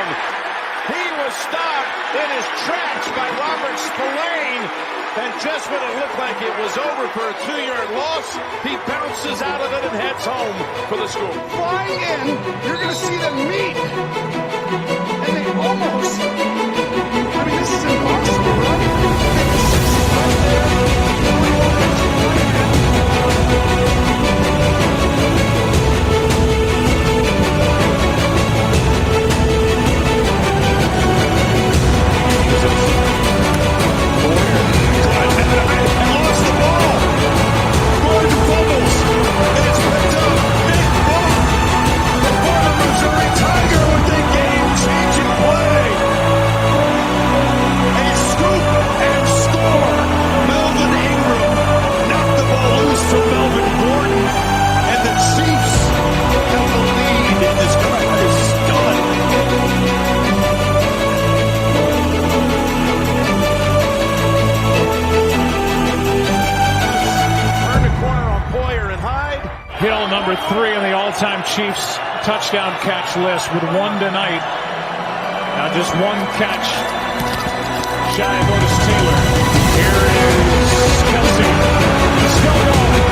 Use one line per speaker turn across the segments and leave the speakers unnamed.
touchdown. He was stopped in his tracks by Robert Spillane. And just when it looked like it was over for a 2-yard loss, he bounces out of it and heads home for the score.
Flying in, you're going to see them meet. And they almost, I mean, this is impossible, right? Right there.
Number 3 on the all-time Chiefs touchdown catch list with 1 tonight. Now just 1 catch shy of Otis Taylor. Here is Kelsey. Still going.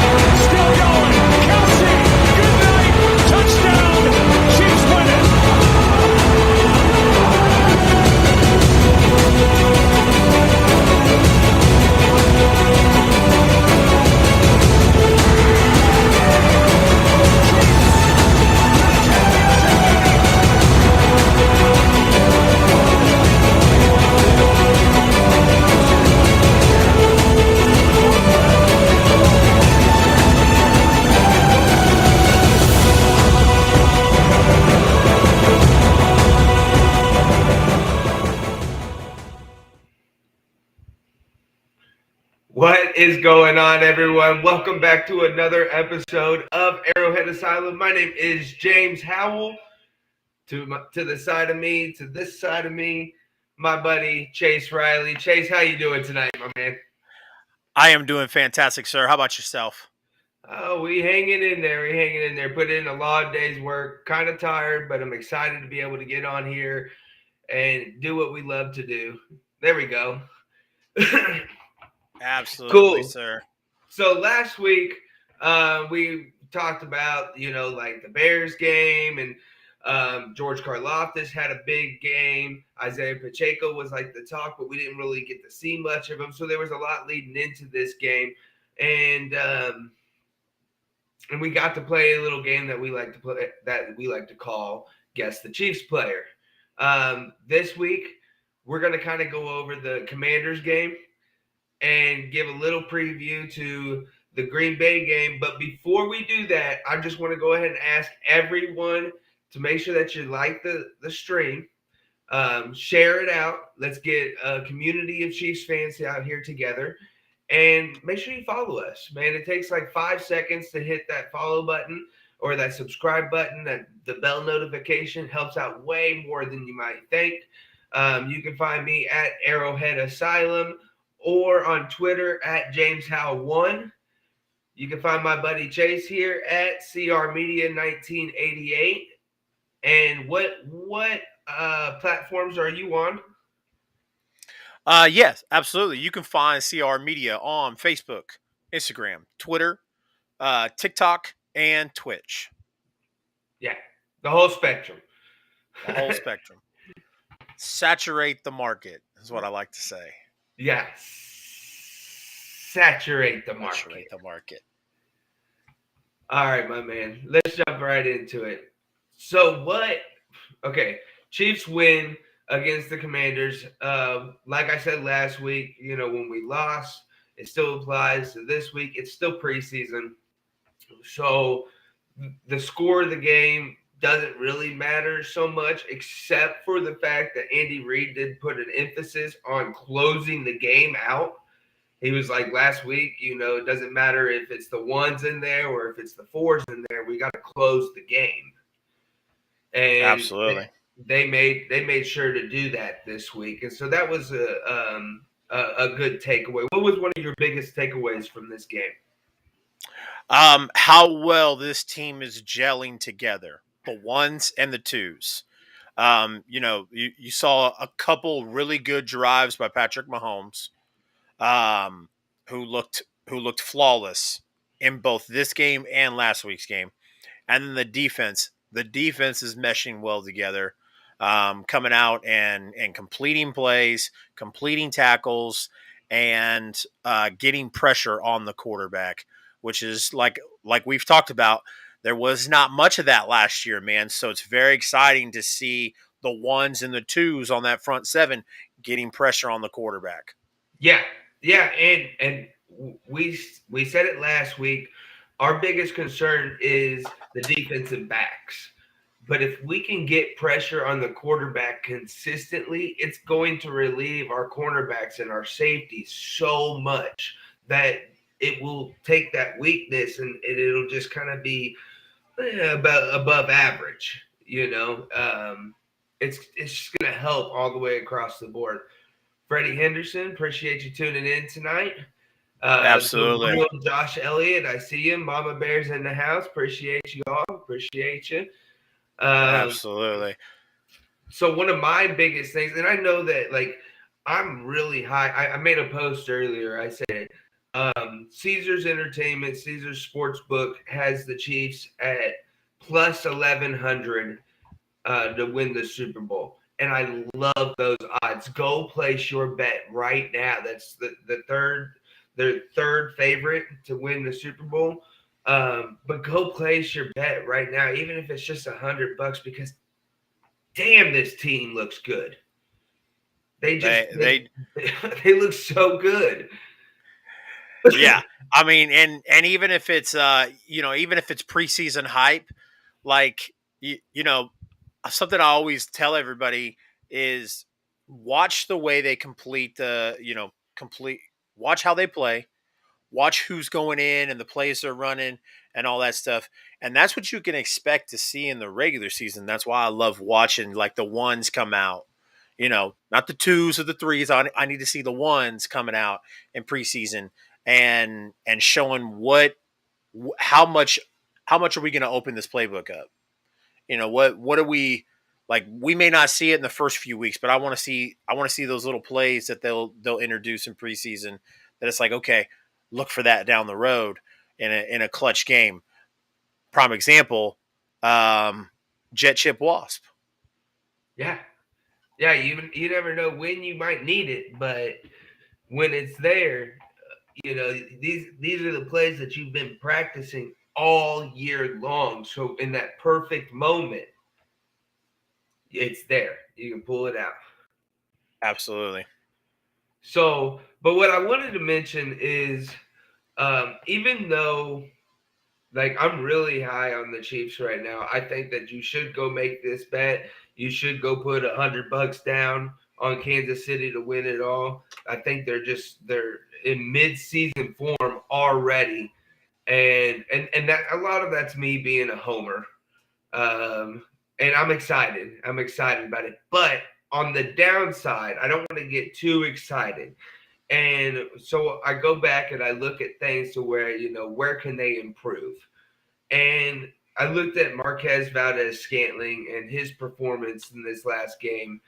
Still going. Kelsey. Good night. Touchdown. Chiefs win it.
What is going on, everyone? Welcome back to another episode of Arrowhead Asylum. My name is Jaymes Howell. To this side of me, my buddy Chase Riley. Chase, how you doing tonight, my man?
I am doing fantastic, sir. How about yourself?
Oh, we hanging in there. Put in a lot of days work. Kind of tired, but I'm excited to be able to get on here and do what we love to do. There we go.
Absolutely, cool. Sir.
So last week, we talked about, like the Bears game, and George Karlaftis had a big game. Isaiah Pacheco was like the talk, but we didn't really get to see much of him. So there was a lot leading into this game. And we got to play a little game that we like to play, that we like to call Guess the Chiefs Player. This week, we're going to kind of go over the Commanders game and give a little preview to the Green Bay game. But before we do that, I just want to go ahead and ask everyone to make sure that you like the stream. Share it out. Let's get a community of Chiefs fans out here together. And make sure you follow us, man. It takes like 5 seconds to hit that follow button or that subscribe button. That the bell notification helps out way more than you might think. You can find me at Arrowhead Asylum or on Twitter at Jaymes Howell 1. You can find my buddy Chase here at CR Media 1988. And what platforms are you on?
Yes, absolutely. You can find CR Media on Facebook, Instagram, Twitter, TikTok, and Twitch.
Yeah, the whole spectrum.
The whole spectrum. Saturate the market is what I like to say.
Yes. Saturate the market.
Saturate the market.
All right, my man. Let's jump right into it. So Chiefs win against the Commanders. Like I said last week, when we lost, it still applies to this week. It's still preseason. So the score of the game doesn't really matter so much, except for the fact that Andy Reid did put an emphasis on closing the game out. He was like last week, it doesn't matter if it's the ones in there or if it's the fours in there. We got to close the game. And
absolutely,
they made sure to do that this week, and so that was a good takeaway. What was one of your biggest takeaways from this game?
How well this team is gelling together, the ones and the twos. You saw a couple really good drives by Patrick Mahomes, um, who looked flawless in both this game and last week's game. And then the defense is meshing well together, coming out and completing plays, completing tackles, and getting pressure on the quarterback, which is like we've talked about. There was not much of that last year, man. So it's very exciting to see the ones and the twos on that front seven getting pressure on the quarterback.
Yeah, yeah, and we said it last week. Our biggest concern is the defensive backs. But if we can get pressure on the quarterback consistently, it's going to relieve our cornerbacks and our safeties so much that it will take that weakness and it'll just kind of be about above average. It's just going to help all the way across the board. Freddie Henderson, appreciate you tuning in tonight.
Absolutely.
The real Josh Elliott, I see you. Mama Bear's in the house. Appreciate you all. Appreciate you.
Absolutely.
So one of my biggest things, and I know that I'm really high. I made a post earlier. I said Caesars Entertainment, Caesars Sportsbook has the Chiefs at plus 1,100 to win the Super Bowl. And I love those odds. Go place your bet right now. That's their third favorite to win the Super Bowl. But go place your bet right now, even if it's just $100, because damn, this team looks good. They look so good.
Yeah, I mean, and even if it's even if it's preseason hype, like something I always tell everybody is watch the way they watch how they play, watch who's going in and the plays they're running and all that stuff. And that's what you can expect to see in the regular season. That's why I love watching like the ones come out, not the twos or the threes. I need to see the ones coming out in preseason and showing how much are we going to open this playbook up? What are we like? We may not see it in the first few weeks, but I want to see those little plays that they'll introduce in preseason. That it's like, okay, look for that down the road in a clutch game. Prime example, jet chip wasp.
Yeah. You never know when you might need it, but when it's there, these are the plays that you've been practicing all year long. So in that perfect moment, it's there. You can pull it out.
Absolutely.
So, but what I wanted to mention is, even though, I'm really high on the Chiefs right now, I think that you should go make this bet. You should go put $100 down on Kansas City to win it all. I think they're in mid-season form already, and that a lot of that's me being a homer, and I'm excited. I'm excited about it, but on the downside, I don't want to get too excited. And so I go back and I look at things to where, where can they improve? And I looked at Marquez Valdez-Scantling and his performance in this last game.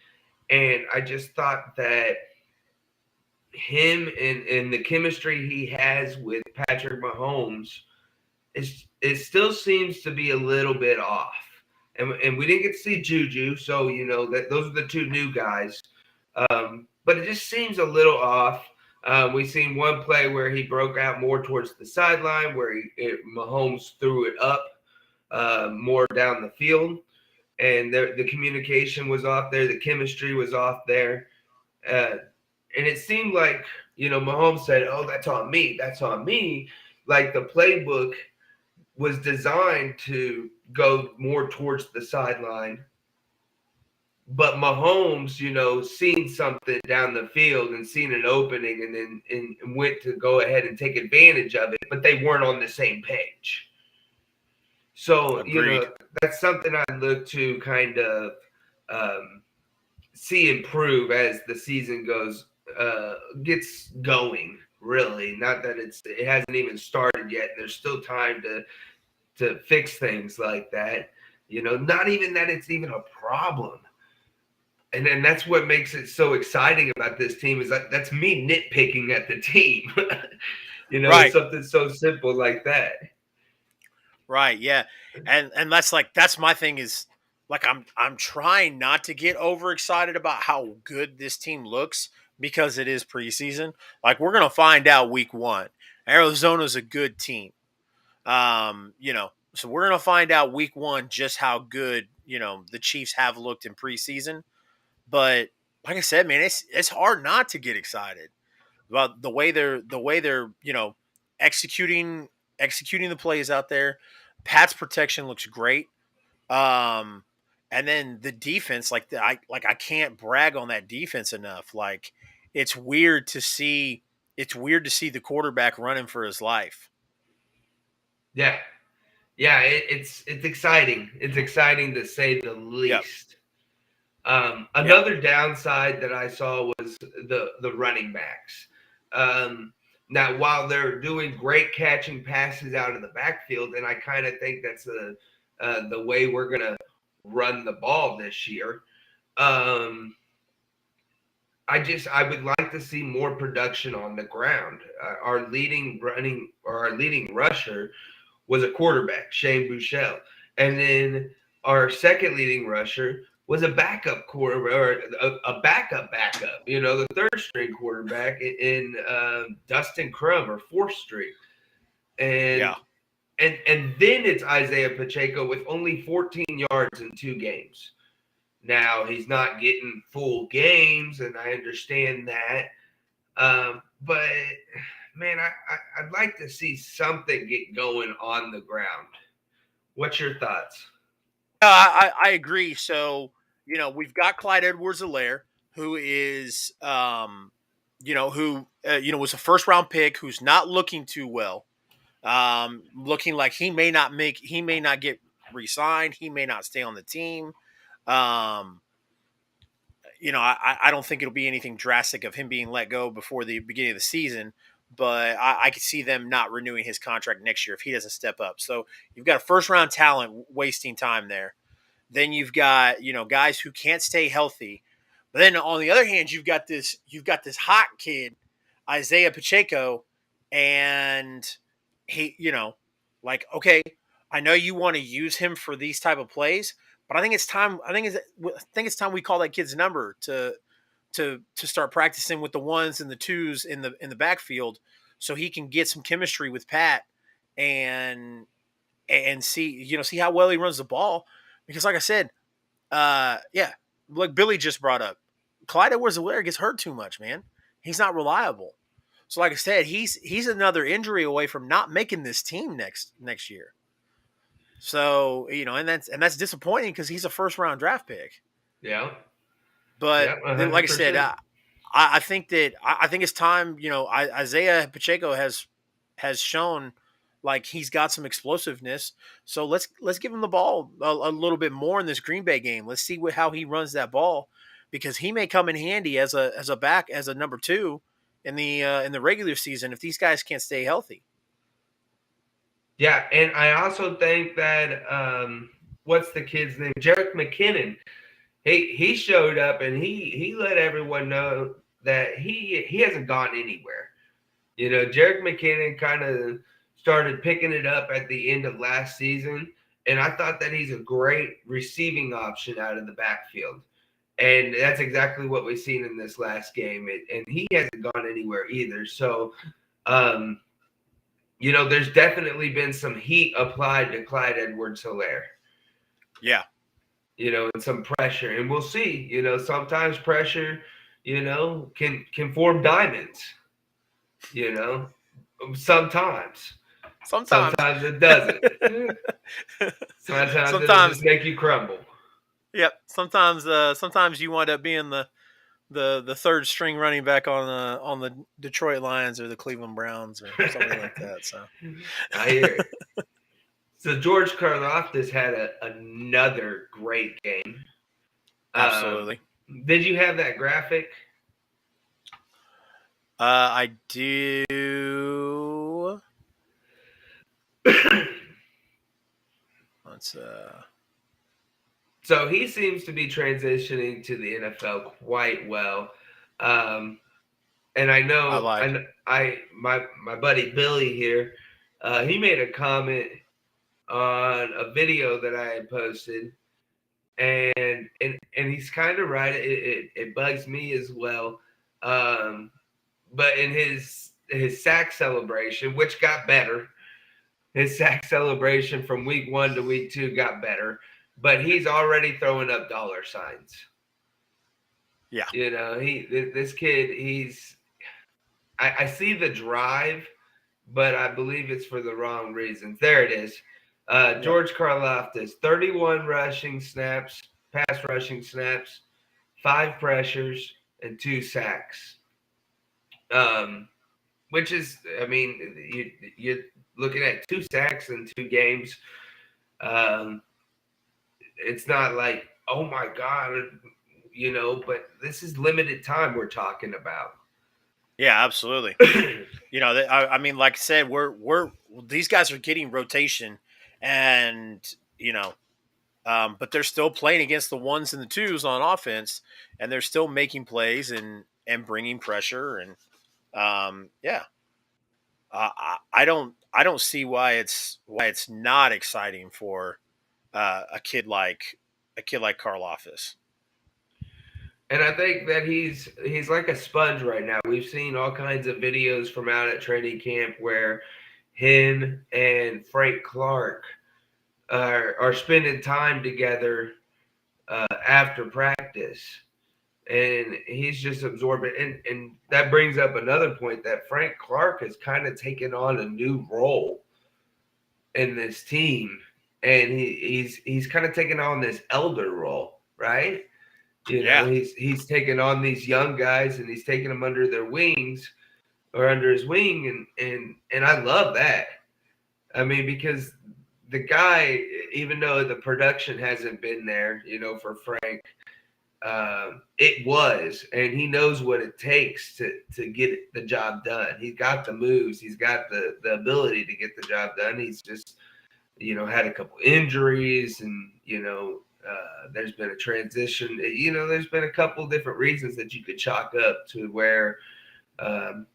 And I just thought that him and the chemistry he has with Patrick Mahomes, it still seems to be a little bit off. And we didn't get to see Juju, so that those are the two new guys. But it just seems a little off. We've seen one play where he broke out more towards the sideline, where Mahomes threw it up more down the field, and the communication was off there, the chemistry was off there, and it seemed like Mahomes said, "Oh, that's on me. That's on me." Like the playbook was designed to go more towards the sideline. But Mahomes, seen something down the field and seen an opening and then went to go ahead and take advantage of it, but they weren't on the same page. So,
Agreed.
that's something I look to kind of see improve as the season gets going, really. Not that it hasn't even started yet. There's still time to fix things like that. Not even that it's even a problem. And then that's what makes it so exciting about this team is that's me nitpicking at the team. It's
Right.
something so simple like that.
Right. Yeah. And that's my thing is like I'm trying not to get overexcited about how good this team looks because it is preseason. Like we're gonna find out week 1. Arizona's a good team. So we're gonna find out week 1 just how good, the Chiefs have looked in preseason. But like I said, man, it's hard not to get excited about the way they're executing executing the plays out there. Pat's protection looks great. Um, and then the defense, I can't brag on that defense enough. Like it's weird to see the quarterback running for his life.
Yeah. Yeah, it's exciting. It's exciting to say the
Yep.
least.
Yep.
Another downside that I saw was the running backs. Now, while they're doing great catching passes out of the backfield, and I kind of think that's the way we're gonna run the ball this year. I would like to see more production on the ground. Our leading rusher was a quarterback, Shane Buechele. And then our second leading rusher was a backup quarterback, or a backup, the third string quarterback in Dustin Crum, or fourth string. And
Yeah.
and then it's Isaiah Pacheco with only 14 yards in 2 games. Now he's not getting full games, and I understand that. But man, I'd like to see something get going on the ground. What's your thoughts?
I agree. So, we've got Clyde Edwards-Helaire, who is, was a first round pick who's not looking too well. Looking like he may not get re-signed. He may not stay on the team. Um, I don't think it'll be anything drastic of him being let go before the beginning of the season, but I could see them not renewing his contract next year if he doesn't step up. So you've got a first round talent wasting time there. Then you've got, guys who can't stay healthy. But then on the other hand, you've got this hot kid, Isaiah Pacheco, and he, okay, I know you want to use him for these type of plays, but I think it's time. I think it's time we call that kid's number to start practicing with the ones and the twos in the backfield, so he can get some chemistry with Pat and see how well he runs the ball. Because like I said, yeah, like Billy just brought up, Clyde Edwards-Helaire gets hurt too much, man. He's not reliable. So like I said, he's another injury away from not making this team next year. So and that's disappointing because he's a first round draft pick.
Yeah.
But
Yeah,
like I said,
100%.
I think it's time. Isaiah Pacheco has shown like he's got some explosiveness. So let's give him the ball a little bit more in this Green Bay game. Let's see how he runs that ball, because he may come in handy as a number 2 in the regular season if these guys can't stay healthy.
Yeah, and I also think that what's the kid's name? Jerick McKinnon. He showed up and he let everyone know that he hasn't gone anywhere. Jerick McKinnon kind of started picking it up at the end of last season, and I thought that he's a great receiving option out of the backfield. And that's exactly what we've seen in this last game. And he hasn't gone anywhere either. So, there's definitely been some heat applied to Clyde Edwards-Helaire.
Yeah.
And some pressure. And we'll see. Sometimes pressure, can form diamonds. Sometimes. Sometimes it doesn't. Sometimes it'll just make you crumble.
Yep. Sometimes you wind up being the third string running back on the Detroit Lions or the Cleveland Browns or something like that. So
I hear it. So George Karlaftis had another great game.
Absolutely.
Did you have that graphic?
I do. Let's
So he seems to be transitioning to the NFL quite well. Um, and I
I
know,
like.
my buddy Billy here, he made a comment on a video that I had posted, and he's kind of right. It bugs me as well. Um, but in his sack celebration, which got better, his sack celebration from week 1 to week 2 got better, but he's already throwing up dollar signs.
Yeah.
This kid, I see the drive, but I believe it's for the wrong reasons. There it is. George Karlaftis, 31 rushing snaps, pass rushing snaps, 5 pressures, and 2 sacks. Which is, I mean, you're looking at 2 sacks in 2 games. It's not like, oh my God, but this is limited time we're talking about.
Yeah, absolutely. I mean, like I said, we're these guys are getting rotation, and but they're still playing against the ones and the twos on offense, and they're still making plays and bringing pressure, and yeah, I don't see why it's not exciting for a kid like Karl Office.
And I think that he's like a sponge right now. We've seen all kinds of videos from out at training camp where him and Frank Clark are spending time together after practice, and he's just absorbing. And that brings up another point that Frank Clark has kind of taken on a new role in this team, and he's kind of taken on this elder role, right? He's taken on these young guys and he's taken them under their wings or under his wing, and I love that. I mean, because the guy, even though the production hasn't been there, for Frank, it was, and he knows what it takes to get the job done. He's got the moves, he's got the ability to get the job done. He's just, had a couple injuries, and there's been a transition. There's been a couple different reasons that you could chalk up to where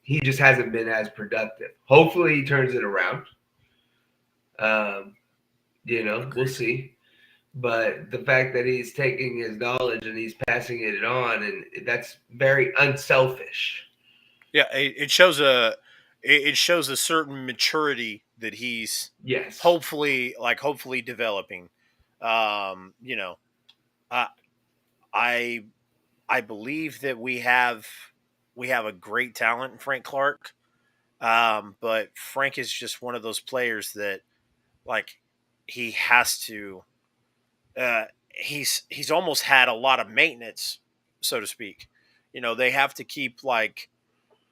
he just hasn't been as productive. Hopefully, he turns it around. We'll see. But the fact that he's taking his knowledge and he's passing it on, and that's very unselfish.
Yeah, it shows a certain maturity that he's
Yes.
hopefully developing. I I I believe that we have a great talent in Frank Clark, but Frank is just one of those players that like he has to. He's almost had a lot of maintenance, so to speak. They have to keep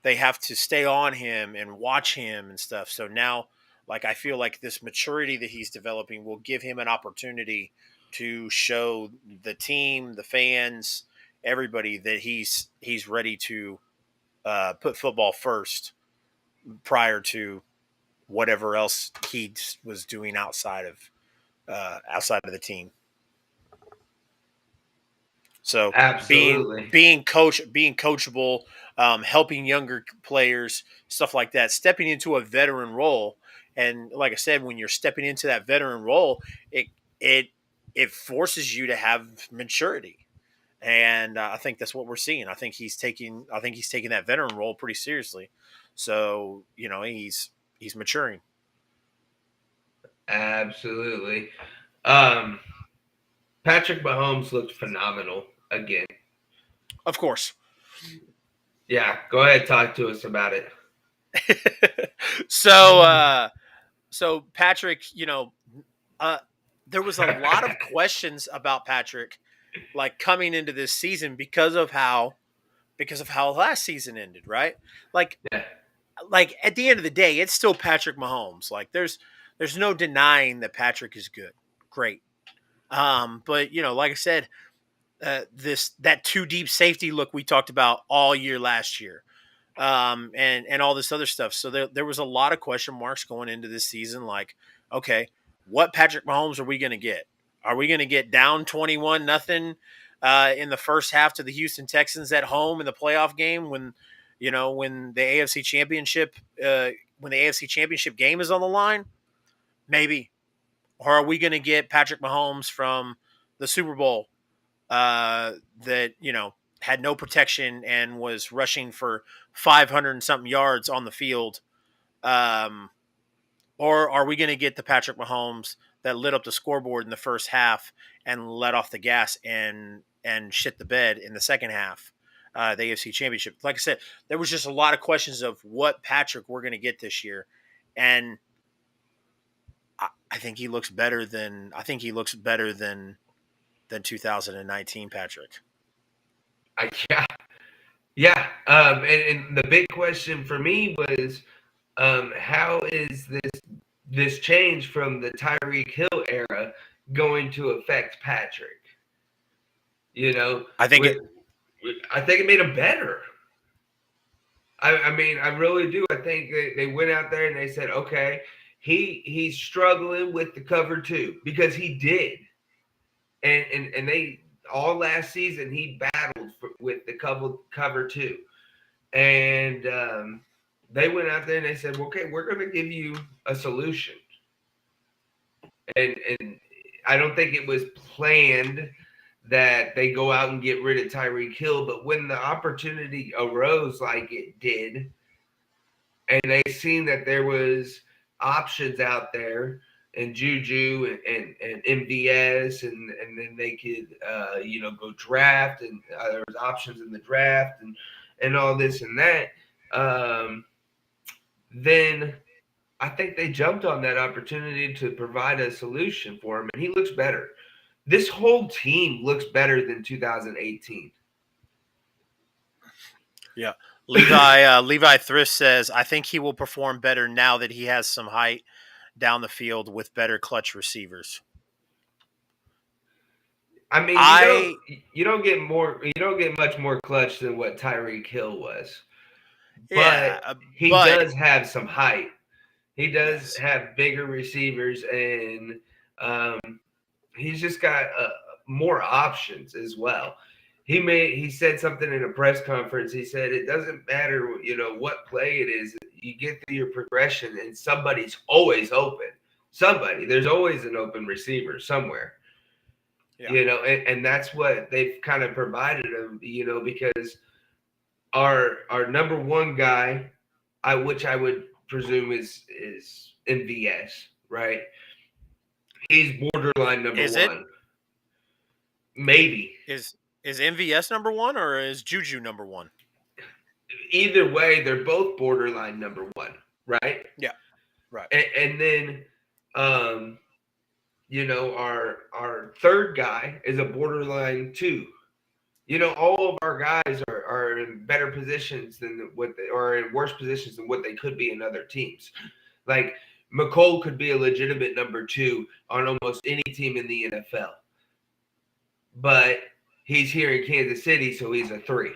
they have to stay on him and watch him and stuff. So now, I feel like this maturity that he's developing will give him an opportunity to show the team, the fans, everybody that he's ready to put football first prior to whatever else he was doing outside of the team. So
Absolutely.
being coachable, helping younger players, stuff like that, stepping into a veteran role, and like I said, when you're stepping into that veteran role, it forces you to have maturity, and I think that's what we're seeing. I think he's taking that veteran role pretty seriously. So he's maturing.
Absolutely. Patrick Mahomes looked phenomenal again.
Of course.
Yeah, go ahead, talk to us about it.
So Patrick, there was a lot of questions about Patrick, coming into this season because of how last season ended, right?
Yeah.
At the end of the day, it's still Patrick Mahomes. There's no denying that Patrick is good, great. But like I said, that too deep safety look we talked about all year last year, and all this other stuff. So there was a lot of question marks going into this season. Okay, what Patrick Mahomes are we going to get? Are we going to get down 21-0 in the first half to the Houston Texans at home in the playoff game when the AFC Championship game is on the line? Maybe. Or are we going to get Patrick Mahomes from the Super Bowl that had no protection and was rushing for 500 and something yards on the field? Or are we going to get the Patrick Mahomes that lit up the scoreboard in the first half and let off the gas and shit the bed in the second half? The AFC Championship. Like I said, there was just a lot of questions of what Patrick we're going to get this year, and I think he looks better than 2019 Patrick.
Yeah. And the big question for me was, how is this change from the Tyreek Hill era going to affect Patrick?
I think
it made him better. I mean, I really do. I think they went out there and they said, okay, he's struggling with the cover 2 because he did, and they all last season he battled with the cover 2, and they went out there and they said, okay, we're going to give you a solution, and I don't think it was planned that they go out and get rid of Tyreek Hill, but when the opportunity arose like it did, and they seen that there was options out there, and Juju and MVS, and then they could go draft, and there was options in the draft and all this and that, then I think they jumped on that opportunity to provide a solution for him, and he looks better. This whole team looks better than 2018.
Yeah. Levi Thrift says, I think he will perform better now that he has some height down the field with better clutch receivers.
I mean, you don't get much more clutch than what Tyreek Hill was.
Yeah,
but he does have some height. He does have bigger receivers, and he's just got more options as well. He said something in a press conference. He said it doesn't matter, what play it is. You get through your progression, and somebody's always open. There's always an open receiver somewhere. Yeah. And that's what they've kind of provided him, because our number one guy, which I would presume is MVS, right? He's borderline number one. Maybe.
Is MVS number 1 or is Juju number 1?
Either way, they're both borderline number 1, right?
Yeah. Right.
And then our third guy is a borderline 2. All of our guys are in better positions than or in worse positions than what they could be in other teams. Like McCole could be a legitimate number 2 on almost any team in the NFL. But he's here in Kansas City, so he's a 3.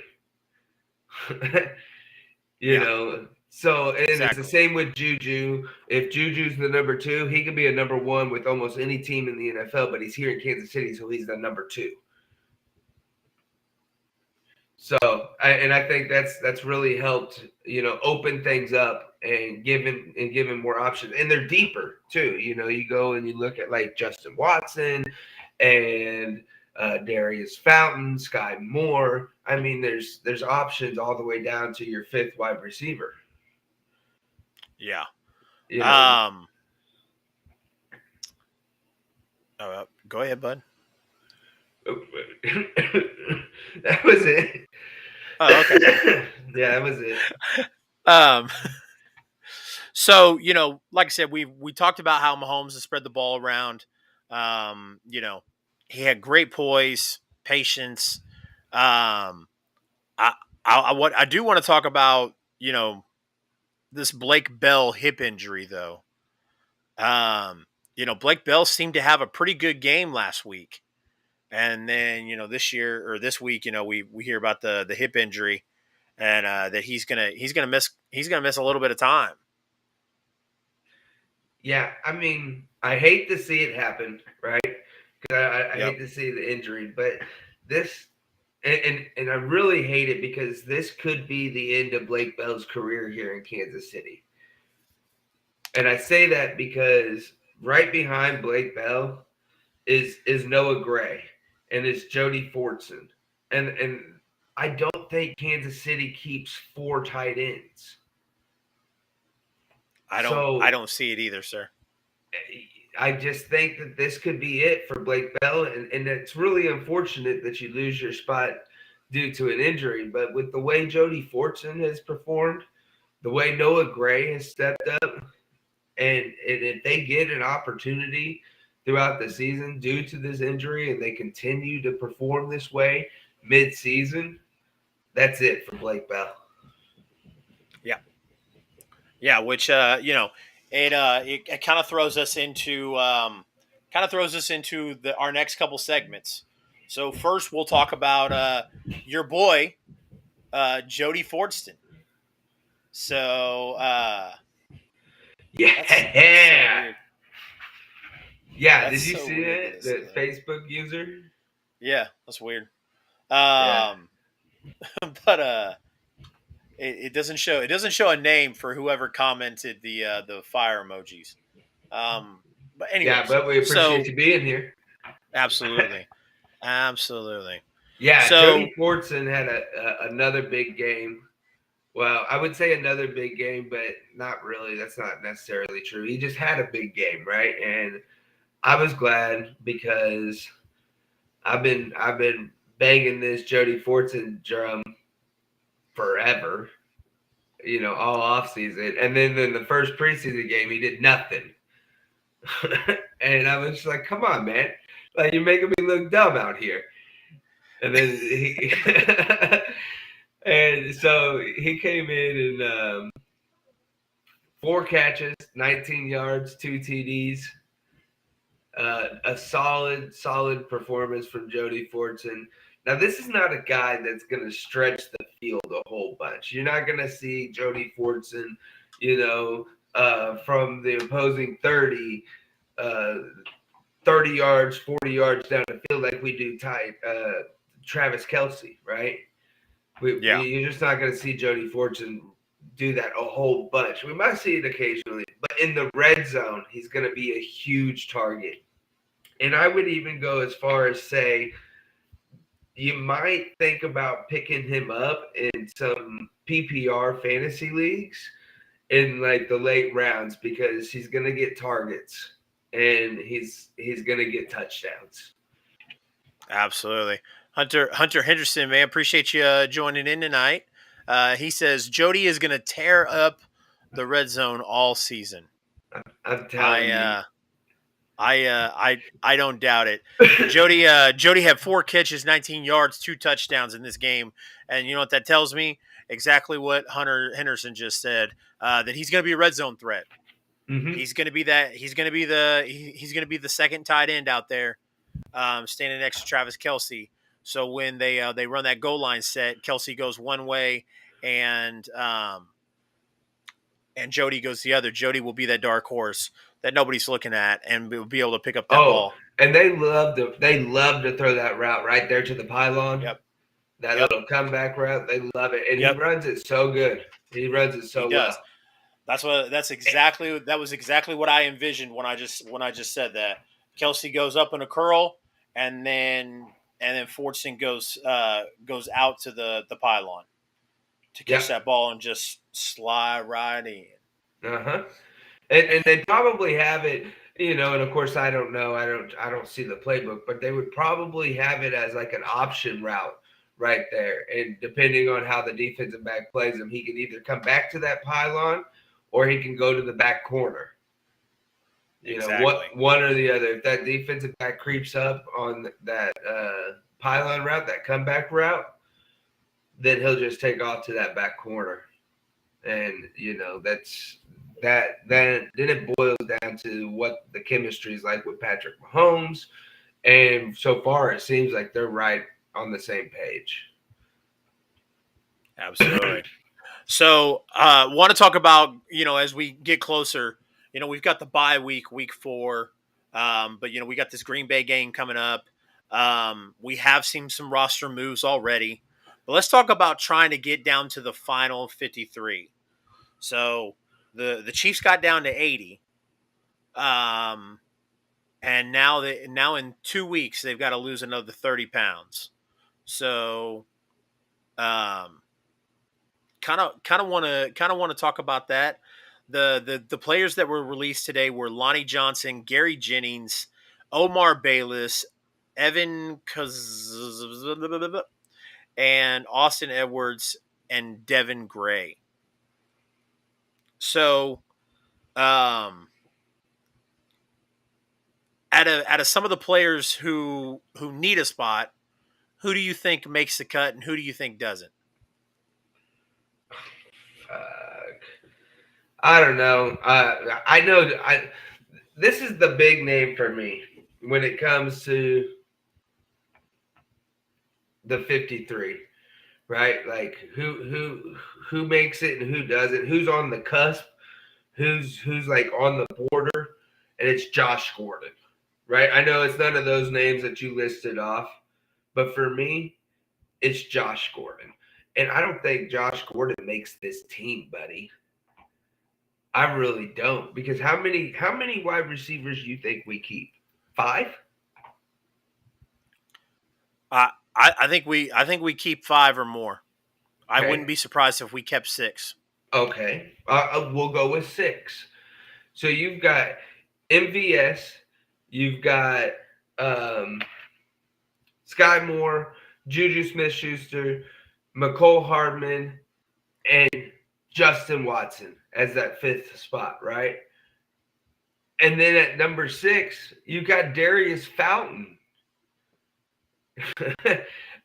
So, and exactly. It's the same with Juju. If Juju's the number 2, he could be a number 1 with almost any team in the NFL, but he's here in Kansas City, so he's the number 2. So, I think that's really helped, open things up and given more options. And they're deeper too. You go and you look at like Justin Watson and Darius Fountain, Sky Moore. I mean, there's options all the way down to your 5th wide receiver.
Yeah. Go ahead, bud.
That was it.
Oh, okay.
Yeah, that was it.
So, like I said, we talked about how Mahomes has spread the ball around. He had great poise, patience. I do want to talk about, this Blake Bell hip injury, though. Blake Bell seemed to have a pretty good game last week. And then, this week, we hear about the hip injury and that he's gonna miss a little bit of time.
Yeah, I mean, I hate to see it happen, right? 'Cause I hate to see the injury, but this and I really hate it because this could be the end of Blake Bell's career here in Kansas City. And I say that because right behind Blake Bell is Noah Gray and it's Jody Fortson. And I don't think Kansas City keeps 4 tight ends.
I
So
don't see it either, sir.
I just think that this could be it for Blake Bell, and it's really unfortunate that you lose your spot due to an injury. But with the way Jody Fortson has performed, the way Noah Gray has stepped up, and if they get an opportunity throughout the season due to this injury and they continue to perform this way mid-season, that's it for Blake Bell.
Yeah, which it kind of throws us into our next couple segments. So first, we'll talk about your boy, Jody Fortson. So
Yeah. Yeah,
That's
did you
so
see
weird
that? The Facebook user?
yeah, that's weird.
Yeah.
But it doesn't show a name for whoever commented the fire emojis. But anyways,
Yeah, but we appreciate you being here.
Absolutely.
Yeah,
So
Jody Fortson had another big game. Well, I would say another big game, but not really. That's not necessarily true. He just had a big game, right? And I was glad because I've been banging this Jody Fortson drum forever, all off season. And then in the first preseason game, he did nothing. And I was just like, come on, man. Like, you're making me look dumb out here. And then and so he came in and 4 catches, 19 yards, 2 TDs. A solid performance from Jody Fortson. Now, this is not a guy that's going to stretch the field a whole bunch. You're not going to see Jody Fortson, from the opposing 30 yards, 40 yards down the field like we do Travis Kelce, right? You're just not going to see Jody Fortson do that a whole bunch. We might see it occasionally, but in the red zone, he's going to be a huge target. And I would even go as far as say you might think about picking him up in some PPR fantasy leagues in like the late rounds because he's going to get targets and he's going to get touchdowns.
Absolutely. Hunter Henderson, man, appreciate you joining in tonight. He says Jody is going to tear up the red zone all season.
I'm telling you.
I don't doubt it. Jody had 4 catches, 19 yards, 2 touchdowns in this game, and you know what that tells me? Exactly what Hunter Henderson just said. That he's going to be a red zone threat.
Mm-hmm.
He's going to be that. He's going to be the second tight end out there, standing next to Travis Kelce. So when they run that goal line set, Kelce goes one way, and Jody goes the other. Jody will be that dark horse that nobody's looking at, and will be able to pick up that ball.
And they love to throw that route right there to the pylon.
Yep.
That little comeback route, they love it, and he runs it so good. He runs it so well.
That was exactly what I envisioned when I just said that. Kelce goes up in a curl, and then Fortson goes out to the pylon to catch that ball and just slide right in.
Uh-huh. And they probably have it, and of course I don't know. I don't see the playbook, but they would probably have it as like an option route right there. And depending on how the defensive back plays him, he can either come back to that pylon or he can go to the back corner. One or the other. If that defensive back creeps up on that pylon route, that comeback route, then he'll just take off to that back corner. And, then it boils down to what the chemistry is like with Patrick Mahomes. And so far, it seems like they're right on the same page.
Absolutely. So, want to talk about, as we get closer, we've got the bye week 4. But we got this Green Bay game coming up. We have seen some roster moves already, but let's talk about trying to get down to the final 53. So the Chiefs got down to 80, and now in 2 weeks they've got to lose another 30 pounds. So, kind of want to talk about that. The players that were released today were Lonnie Johnson, Gary Jennings, Omar Bayless, Evan and Austin Edwards and Devin Gray. So, out of some of the players who need a spot, who do you think makes the cut and who do you think doesn't?
I don't know. I know. This is the big name for me when it comes to the 53, right? Like who makes it and who doesn't? Who's on the cusp? Who's like on the border? And it's Josh Gordon, right? I know it's none of those names that you listed off, but for me, it's Josh Gordon. And I don't think Josh Gordon makes this team, buddy. I really don't, because how many wide receivers do you think we keep? 5?
I think we keep 5 or more. I
Okay.
wouldn't be surprised if we kept 6.
Okay, we'll go with 6. So you've got MVS, you've got Sky Moore, Juju Smith-Schuster, McCole Hardman, and Justin Watson as that 5th spot, right? And then at number 6, you got Darius Fountain.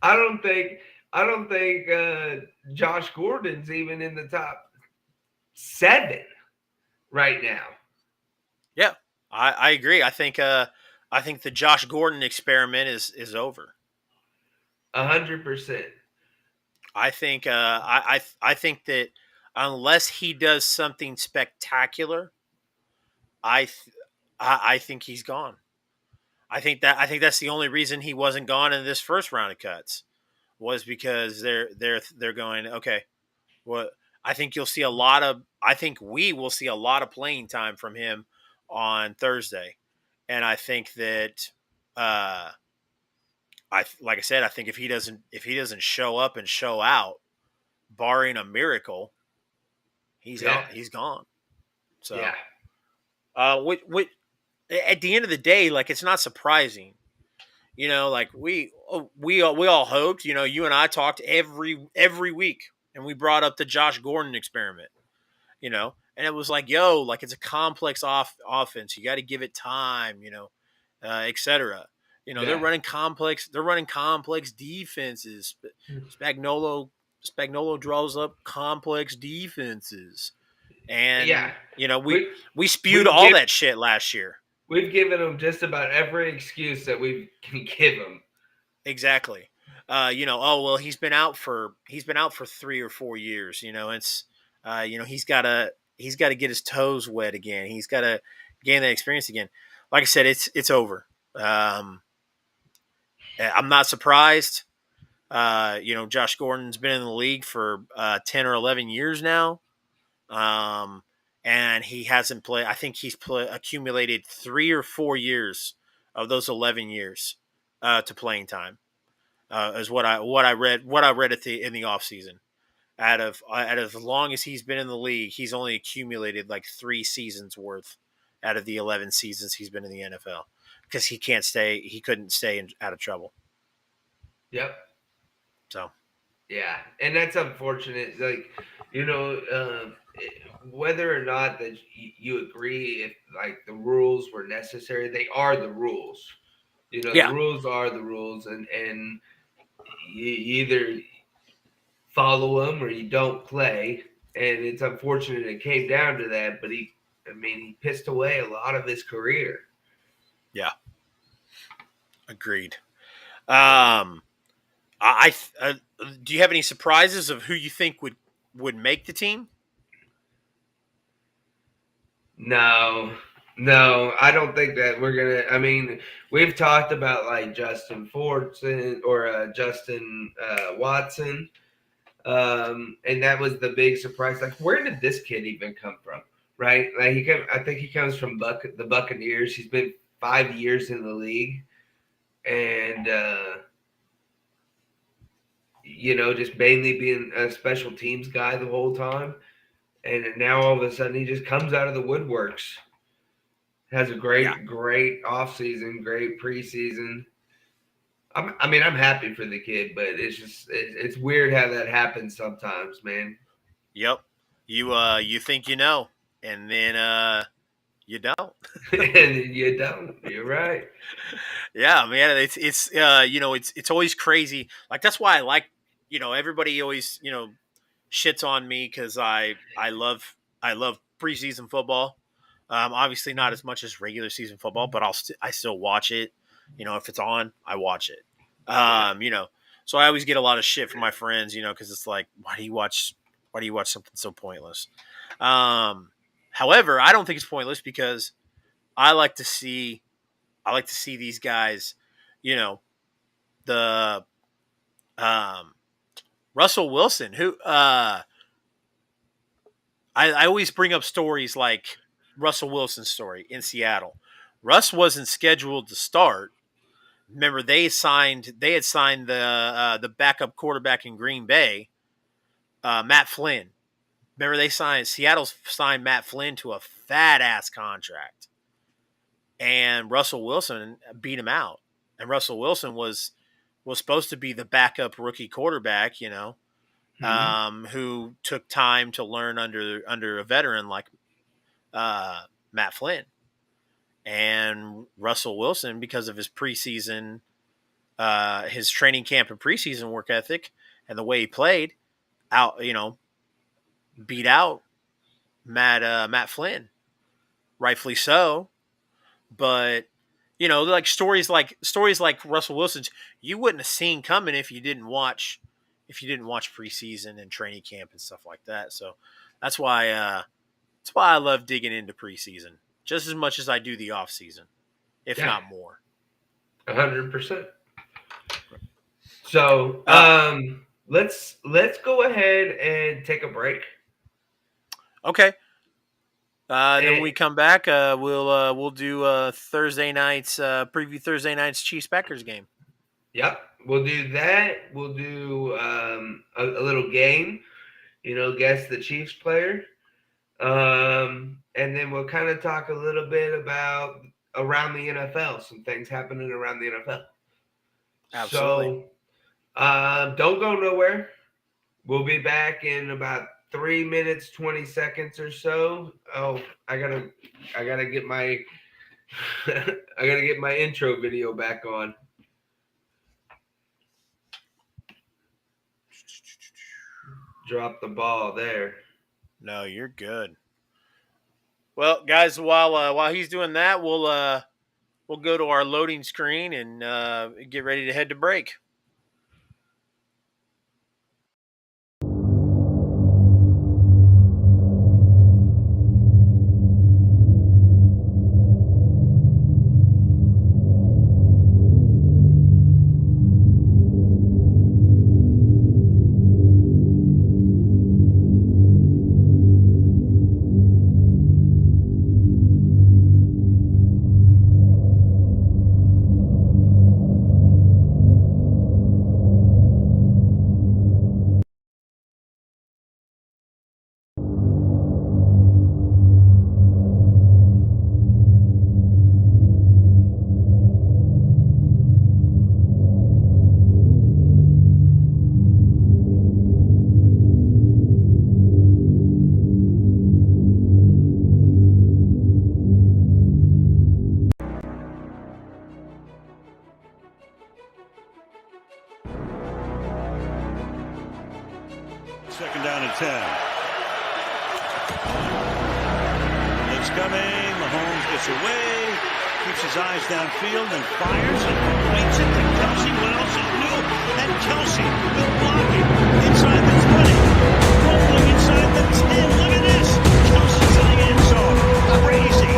I don't think Josh Gordon's even in the top 7 right now.
Yeah, I agree. I think the Josh Gordon experiment is over.
100%.
I think I think that unless he does something spectacular, I think he's gone. I think that's the only reason he wasn't gone in this first round of cuts was because they're going, okay, well, I think we will see a lot of playing time from him on Thursday. And I think that like I said, I think if he doesn't show up and show out, barring a miracle, he's gone. So
yeah.
What at the end of the day, like, it's not surprising. Like we all hoped, you and I talked every week and we brought up the Josh Gordon experiment, and it was like, like, it's a complex offense. You got to give it time, etc. They're running complex defenses. Spagnuolo draws up complex defenses. And we spewed all that shit last year.
We've given them just about every excuse that we can give them.
Exactly. He's been out for 3 or 4 years. It's he's got to get his toes wet again. He's got to gain that experience again. Like I said, it's over. I'm not surprised. Josh Gordon's been in the league for 10 or 11 years now. And he hasn't played. I think he's accumulated 3 or 4 years of those 11 years to playing time. Is what I read in the offseason. Out of as long as he's been in the league, he's only accumulated like 3 seasons worth out of the 11 seasons he's been in the NFL because he couldn't stay out of trouble.
Yep.
So.
Yeah, and that's unfortunate. Like, whether or not that you agree if like the rules were necessary, they are the rules. The rules are the rules, and you either follow them or you don't play. And it's unfortunate it came down to that, but he pissed away a lot of his career.
Yeah, agreed. Do you have any surprises of who you think would make the team?
No, No, I don't think that we're gonna. I mean, we've talked about like Justin Fortson or Justin Watson, and that was the big surprise. Like, where did this kid even come from? Right? Like I think he comes from the Buccaneers. He's been 5 years in the league, and just mainly being a special teams guy the whole time. And now all of a sudden he just comes out of the woodworks. Has a great offseason, great preseason. I'm happy for the kid, but it's weird how that happens sometimes, man.
Yep. You think you know, and then you don't.
And you don't. You're right.
Yeah, man. It's always crazy. Like that's why I like everybody always shits on me because I love preseason football. Obviously not as much as regular season football, but I still watch it. If it's on, I watch it. So I always get a lot of shit from my friends, because it's like, why do you watch something so pointless? However, I don't think it's pointless because I like to see these guys, the Russell Wilson, who I always bring up stories like Russell Wilson's story in Seattle. Russ wasn't scheduled to start. Remember, they had signed the backup quarterback in Green Bay, Matt Flynn. Remember, Seattle signed Matt Flynn to a fat ass contract, and Russell Wilson beat him out. And Russell Wilson was supposed to be the backup rookie quarterback, who took time to learn under a veteran like Matt Flynn. And Russell Wilson, because of his preseason, his training camp and preseason work ethic and the way he played, beat out Matt Flynn, rightfully so. But like stories like Russell Wilson's, you wouldn't have seen coming if you didn't watch preseason and training camp and stuff like that. So that's why I love digging into preseason just as much as I do the off season, if not more.
100%. So let's go ahead and take a break.
Okay. Then when we come back, we'll do Thursday night's preview Thursday night's Chiefs Packers game.
Yep, we'll do that. We'll do a little game, guess the Chiefs player. And then we'll kind of talk a little bit about around the NFL, some things happening around the NFL.
Absolutely.
So don't go nowhere. We'll be back in about 3 minutes, 20 seconds or so. Oh, I gotta get my intro video back on. Drop the ball there.
No, you're good. Well, guys, while he's doing that, we'll go to our loading screen and get ready to head to break.
Second down and 10. It's coming. Mahomes gets away, keeps his eyes downfield, and fires and completes it to Kelsey. What else is new? And Kelsey with blocking inside the 20, rolling inside the 10. Look at this. Kelsey's in the end zone. Crazy.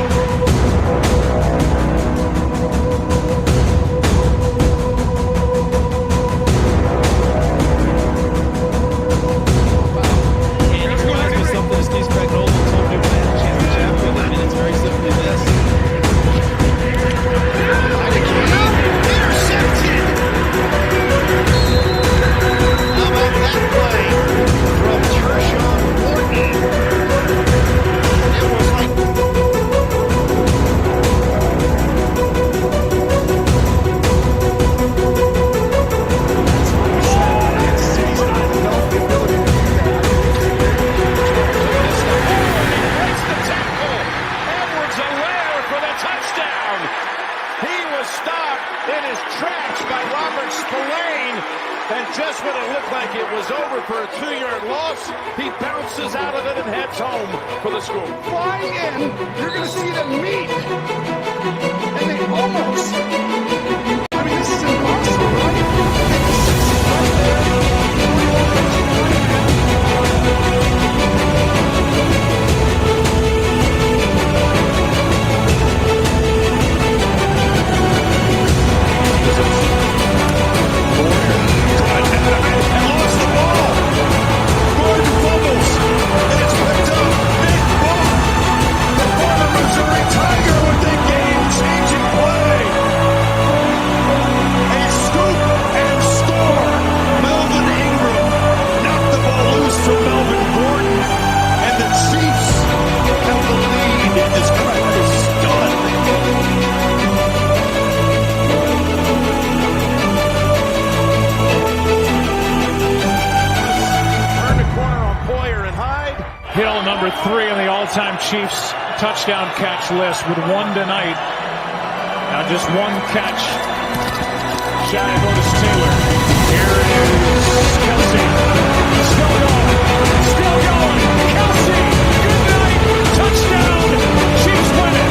like it was over for a 2-yard loss. He bounces out of it and heads home for the score.
Fly in, you're going to see them meet. And they almost. I mean, this is impossible, right? And the 6 is right there.
And lost the ball. Gordon fumbles. And it's picked up. Big bump. The former Missouri Tiger with a game-changing play. A scoop and score. Melvin Ingram knocked the ball loose from Melvin Gordon. And the Chiefs have the lead in this practice stud.
Turn the corner on Poyer and Hyde.
Hill, number 3 on the all-time Chiefs touchdown catch list with 1 tonight. Now just 1 catch shy of Otis Taylor. Here is Kelsey. Still going. Still going. Kelsey. Good night. Touchdown. Chiefs win it.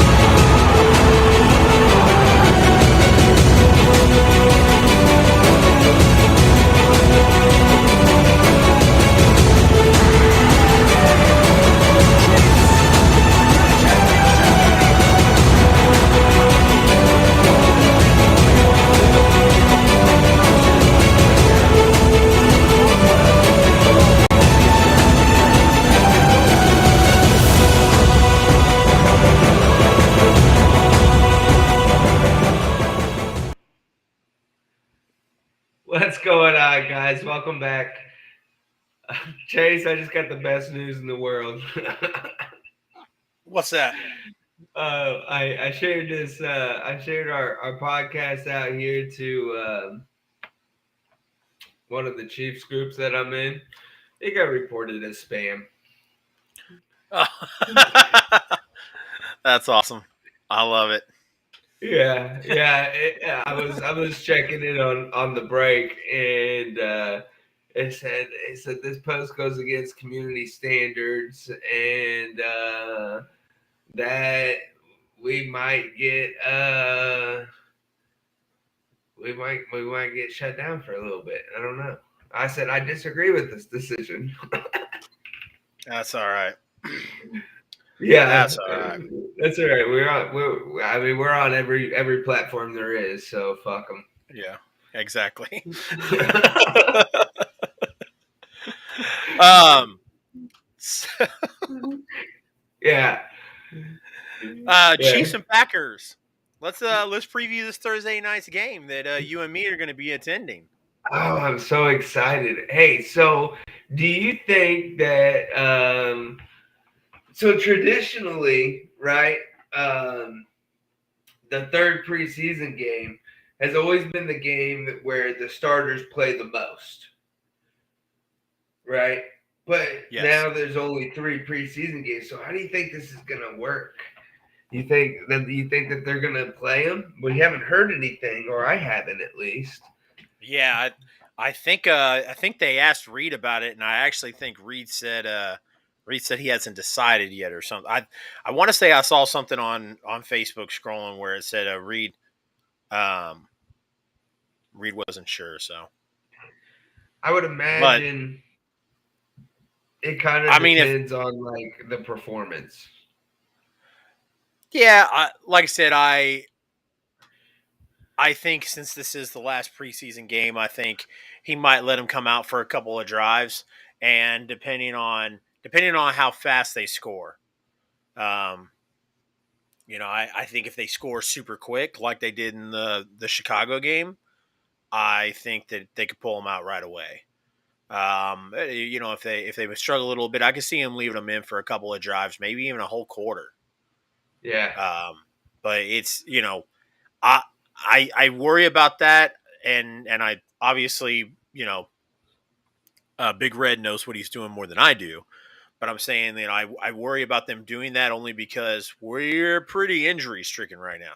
What's going on, guys? Welcome back. Chase, I just got the best news in the world.
What's that?
I shared this. I shared our podcast out here to one of the Chiefs groups that I'm in. It got reported as spam.
That's awesome. I love it.
Yeah. I was checking it on the break, and it said this post goes against community standards, and that we might get shut down for a little bit. I don't know. I said I disagree with this decision.
That's all right.
Yeah,
That's all right.
That's all right. We're on every platform there is, so fuck them.
Yeah, exactly.
Yeah.
Chiefs and Packers. Let's preview this Thursday night's game that you and me are going to be attending.
Oh, I'm so excited. Hey, so do you think that so traditionally, right, the third preseason game has always been the game where the starters play the most, right? But
Yes.
now there's only 3 preseason games. So how do you think this is going to work? You think that they're going to play them? We haven't heard anything, or I haven't at least.
Yeah, I think they asked Reed about it, and I actually think Reed said he hasn't decided yet or something. I want to say I saw something on Facebook scrolling where it said Reed wasn't sure. So
I would imagine it kind of depends on like the performance.
Yeah, like I said, I think since this is the last preseason game, I think he might let him come out for a couple of drives, and depending on how fast they score, I think if they score super quick, like they did in the Chicago game, I think that they could pull him out right away. If they struggle a little bit, I could see him leaving them in for a couple of drives, maybe even a whole quarter.
Yeah.
But it's, I worry about that, and I obviously, Big Red knows what he's doing more than I do. But I'm saying that I worry about them doing that only because we're pretty injury stricken right now.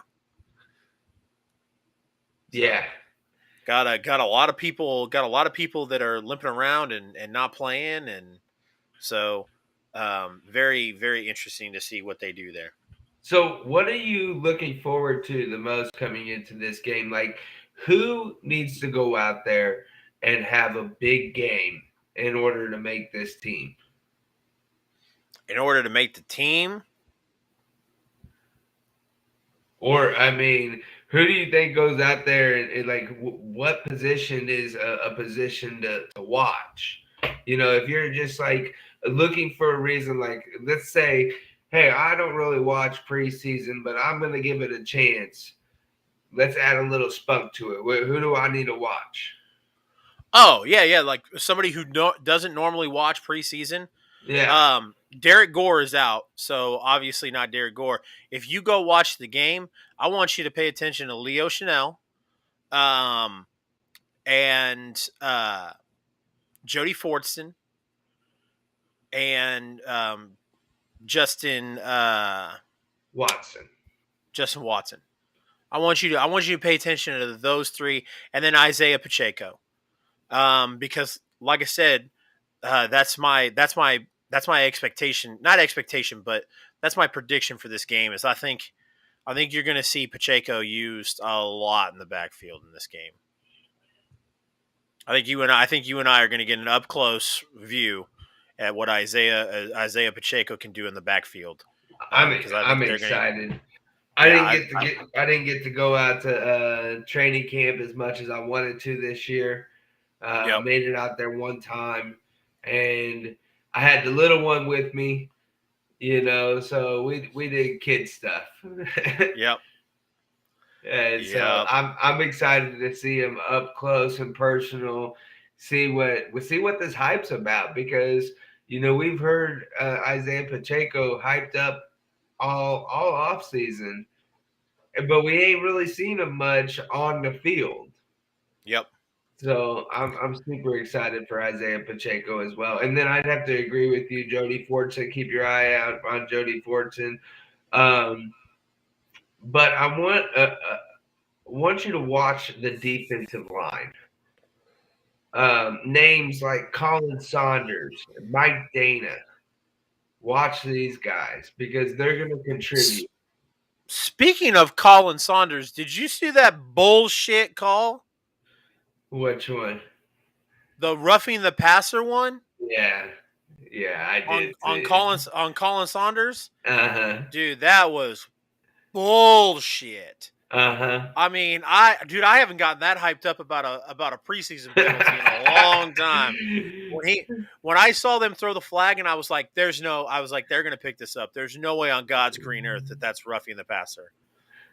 Yeah.
Got a lot of people that are limping around and not playing, and so very, very interesting to see what they do there.
So, what are you looking forward to the most coming into this game? Like, who needs to go out there and have a big game in order to make this team?
In order to make the team,
Or, I mean, who do you think goes out there and like, what position is a position to watch? You know, if you're just like looking for a reason, like, let's say, hey, I don't really watch preseason, but I'm going to give it a chance. Let's add a little spunk to it. Who do I need to watch?
oh yeah, like somebody who doesn't normally watch preseason.
Yeah.
Derek Gore is out, so obviously not Derek Gore. If you go watch the game, I want you to pay attention to Leo Chanel, and Jody Fortson, and Justin
Watson.
Watson. I want you to pay attention to those three, and then Isaiah Pacheco, because like I said, that's my expectation, not expectation, but that's my prediction for this game. Is I think you're going to see Pacheco used a lot in the backfield in this game. I think you and I are going to get an up close view at what Isaiah Pacheco can do in the backfield.
I'm excited. I didn't get to go out to training camp as much as I wanted to this year. I made it out there one time, and I had the little one with me, you know, so we did kid stuff.
Yep.
And so I'm excited to see him up close and personal. See what this hype's about, because you know we've heard Isaiah Pacheco hyped up all off season, but we ain't really seen him much on the field.
Yep.
So I'm super excited for Isaiah Pacheco as well. And then I'd have to agree with you, Jody Fortson. Keep your eye out on Jody Fortson. But I want you to watch the defensive line. Names like Colin Saunders, Mike Dana. Watch these guys because they're going to contribute.
Speaking of Colin Saunders, did you see that bullshit call?
Which one?
The roughing the passer one?
Yeah, I did.
On Colin Saunders?
Dude,
that was bullshit.
I
mean, I haven't gotten that hyped up about a preseason penalty in a long time. When I saw them throw the flag, and I was like, they're going to pick this up. There's no way on God's green earth that's roughing the passer.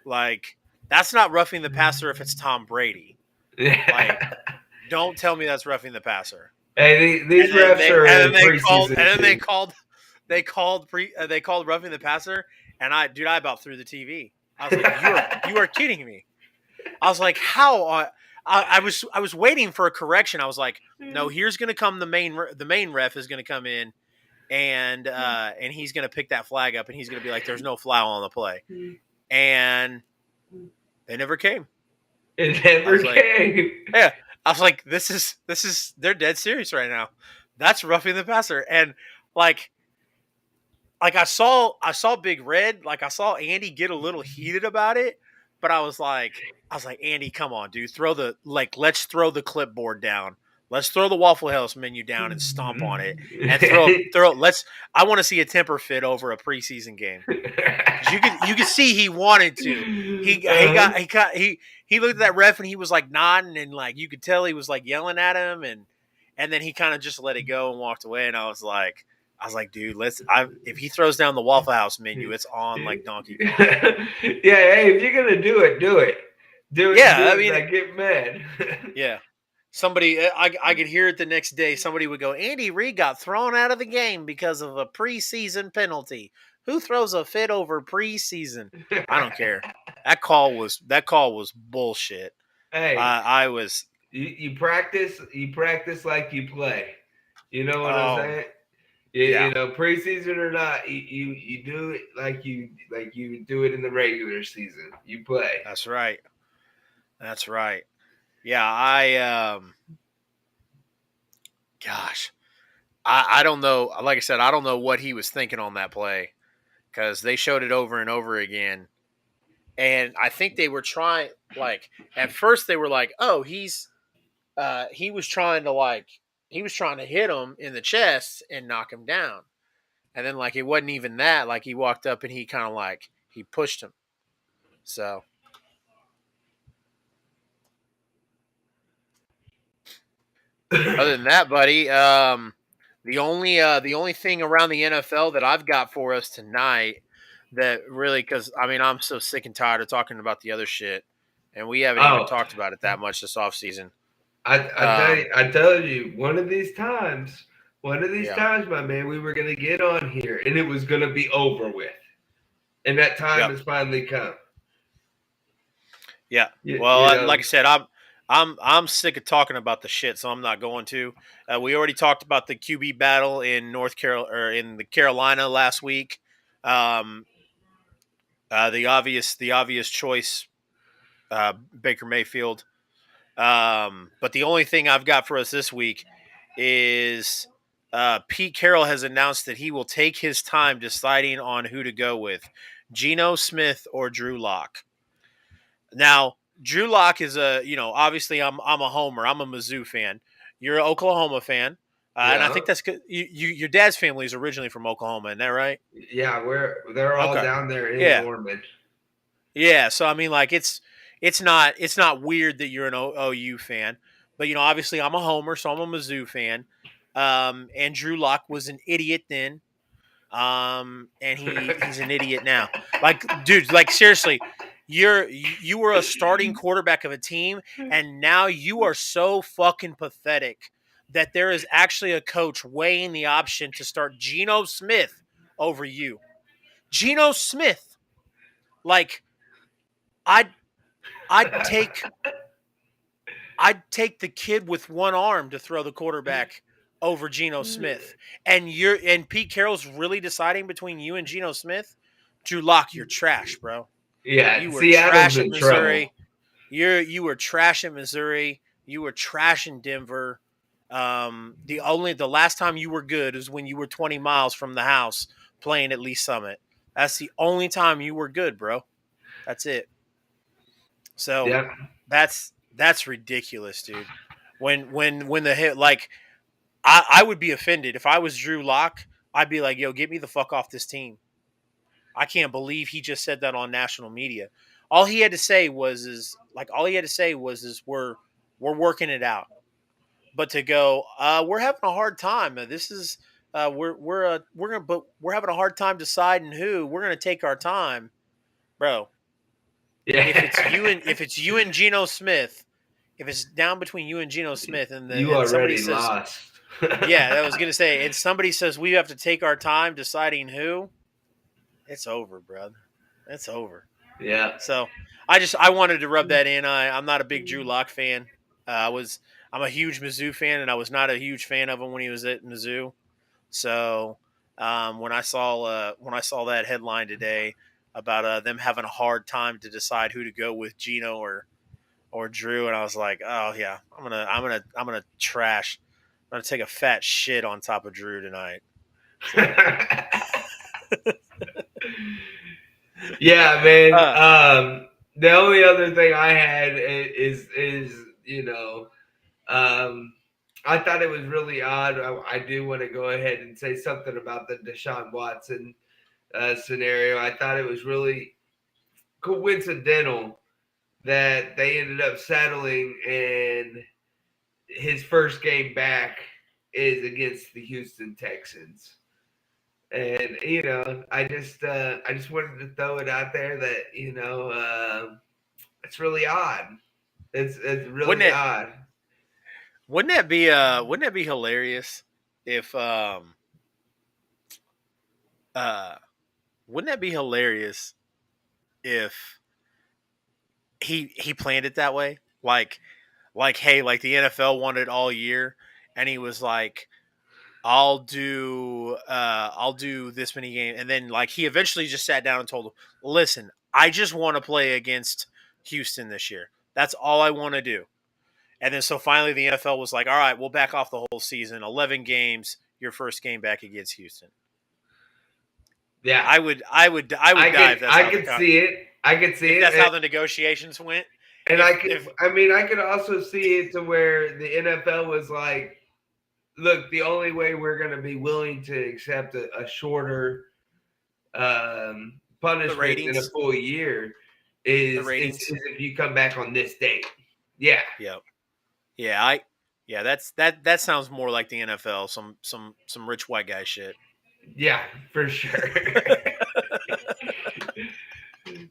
Like, that's not roughing the passer if it's Tom Brady. Like, don't tell me that's roughing the passer.
Hey, these refs are preseason.
And then they called roughing the passer, and I about threw the TV. I was like, you are kidding me. I was like, how? I was waiting for a correction. I was like, no, here's going to come the main ref is going to come in, and he's going to pick that flag up, and he's going to be like, there's no foul on the play, and they never came.
It never came.
Yeah, I was like, this is they're dead serious right now. That's roughing the passer, and like I saw Big Red, like I saw Andy get a little heated about it, but I was like, Andy, come on, dude, let's throw the clipboard down. Let's throw the Waffle House menu down and stomp on it, and throw. I want to see a temper fit over a preseason game. You could see he wanted to. He looked at that ref and he was like nodding, and like you could tell he was like yelling at him, and then he kind of just let it go and walked away. And I was like, dude, if he throws down the Waffle House menu, it's on like Donkey Kong.
Yeah, hey, if you're gonna do it, do it. Yeah, I mean, I get mad.
Yeah. Somebody, I could hear it the next day. Somebody would go, Andy Reid got thrown out of the game because of a preseason penalty. Who throws a fit over preseason? I don't care. That call was bullshit.
Hey,
I was.
You practice like you play. You know what I'm saying? Yeah. You know, preseason or not, you do it like you do it in the regular season. You play.
That's right. Yeah, gosh, I don't know. Like I said, I don't know what he was thinking on that play because they showed it over and over again. And I think they were trying, like, at first they were like, oh, he was trying to, hit him in the chest and knock him down. And then, like, it wasn't even that. Like, he walked up and he kind of, like, he pushed him. So, other than that, buddy, the only thing around the NFL that I've got for us tonight that really, because I mean, I'm so sick and tired of talking about the other shit, and we haven't even
Oh,
talked about it that much this offseason.
I tell you, one of these
Yeah.
times, my man, we were gonna get on here and it was gonna be over with, and that time
Yep.
has finally come.
Yeah.
You
Well,
know,
like I said, I'm sick of talking about the shit, so I'm not going to. We already talked about the QB battle in in the Carolina last week. Um, the obvious choice, Baker Mayfield. But the only thing I've got for us this week is Pete Carroll has announced that he will take his time deciding on who to go with, Geno Smith or Drew Lock. Now, Drew Lock is obviously I'm a homer. I'm a Mizzou fan. You're an Oklahoma fan. And I
yeah,
think that's good. Your dad's family is originally from Oklahoma, isn't that right?
yeah, they're all
Okay.
down there in
Yeah.
Norman.
Yeah, so I mean, like it's not weird that you're an OU fan, but obviously I'm a homer, so I'm a Mizzou fan. And Drew Lock was an idiot then, and he's an idiot now. Like, dude, like seriously, you were a starting quarterback of a team, and now you are so fucking pathetic that there is actually a coach weighing the option to start Geno Smith over you. Geno Smith, like I'd I'd take I'd take the kid with one arm to throw the quarterback over Geno Smith. And Pete Carroll's really deciding between you and Geno Smith? Drew Lock, you're trash, bro.
Yeah,
You were
Seattle's
trash at
in trouble.
Missouri. You were trash at Missouri. You were trash in Denver. The last time you were good is when you were 20 miles from the house playing at Lee Summit. That's the only time you were good, bro. That's it. So
Yeah,
that's ridiculous, dude. When the hit, like, I would be offended if I was Drew Lock. I'd be like, yo, get me the fuck off this team. I can't believe he just said that on national media. All he had to say was we're working it out. But to go, we're having a hard time. This is we're having a hard time deciding who. We're gonna take our time, bro.
yeah.
If it's you and Geno Smith, if it's down between you and Geno Smith,
You
and somebody
already
says,
lost.
yeah, I was gonna say, and somebody says we have to take our time deciding who, it's over, brother. It's over.
Yeah.
So I wanted to rub that in. I'm not a big Drew Lock fan. I'm a huge Mizzou fan, and I was not a huge fan of him when he was at Mizzou. So when I saw that headline today about them having a hard time to decide who to go with, Geno or Drew, and I was like, oh yeah, I'm gonna trash. I'm gonna take a fat shit on top of Drew tonight. So,
Yeah, man.
uh,
The only other thing I had is I thought it was really odd. I do want to go ahead and say something about the Deshaun Watson scenario. I thought it was really coincidental that they ended up settling, and his first game back is against the Houston Texans. And I just wanted to throw it out there that it's really odd. It's
wouldn't
really
it
odd.
wouldn't that be hilarious if uh wouldn't that be hilarious if he planned it that way? Hey, like the NFL wanted all year, and he was like, I'll do this many games, and then like he eventually just sat down and told them, listen, I just want to play against Houston this year. That's all I want to do. And then so finally the NFL was like, all right, we'll back off the whole season. 11 games, your first game back against Houston.
Yeah,
I would die if that's
I could see it. I could see it.
That's how the negotiations went.
And I could also see it to where the NFL was like, look, the only way we're going to be willing to accept a shorter punishment in a full year is if you come back on this date. Yeah.
Yep. Yeah. That sounds more like the NFL. Some rich white guy shit.
Yeah, for sure.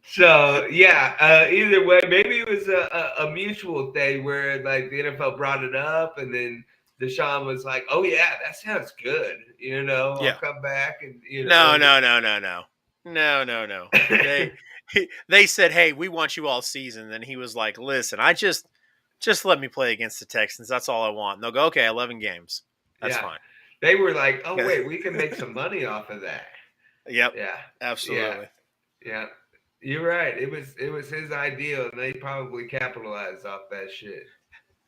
So yeah, either way, maybe it was a mutual thing where like the NFL brought it up, and then Deshaun was like, "Oh yeah, that sounds good," I'll come back and
No. They said, "Hey, we want you all season." Then he was like, "Listen, I just let me play against the Texans. That's all I want." And they'll go, "Okay, 11 games. That's fine."
They were like, "Oh wait, we can make some money off of that."
Yep.
Yeah.
Absolutely.
Yeah. You're right. It was his idea, and they probably capitalized off that shit.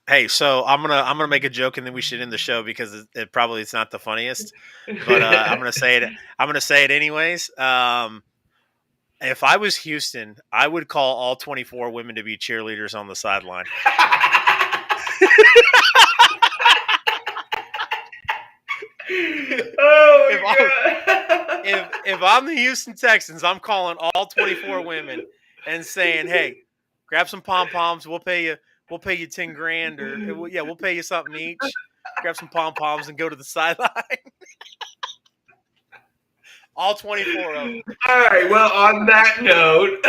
Hey, so I'm gonna make a joke, and then we should end the show because it probably it's not the funniest, but I'm gonna say it. I'm gonna say it anyways. If I was Houston, I would call all 24 women to be cheerleaders on the sideline.
Oh my God.
If I'm the Houston Texans, I'm calling all 24 women and saying, "Hey, grab some pom poms. We'll pay you 10 grand, or we'll pay you something each. Grab some pom poms and go to the sideline." All 24 of them.
All right. Well, on that note.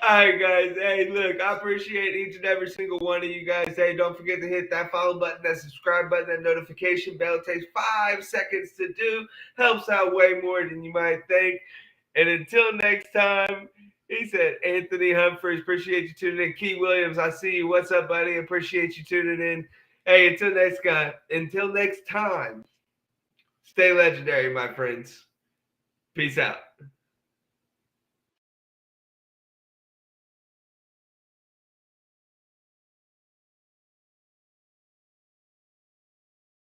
All right, guys. Hey, look, I appreciate each and every single one of you guys. Hey, don't forget to hit that follow button, that subscribe button, that notification bell. It takes 5 seconds to do. Helps out way more than you might think. And until next time, he said, Anthony Humphreys, appreciate you tuning in. Key Williams, I see you. What's up, buddy? Appreciate you tuning in. Hey, until next time, stay legendary, my friends. Peace out.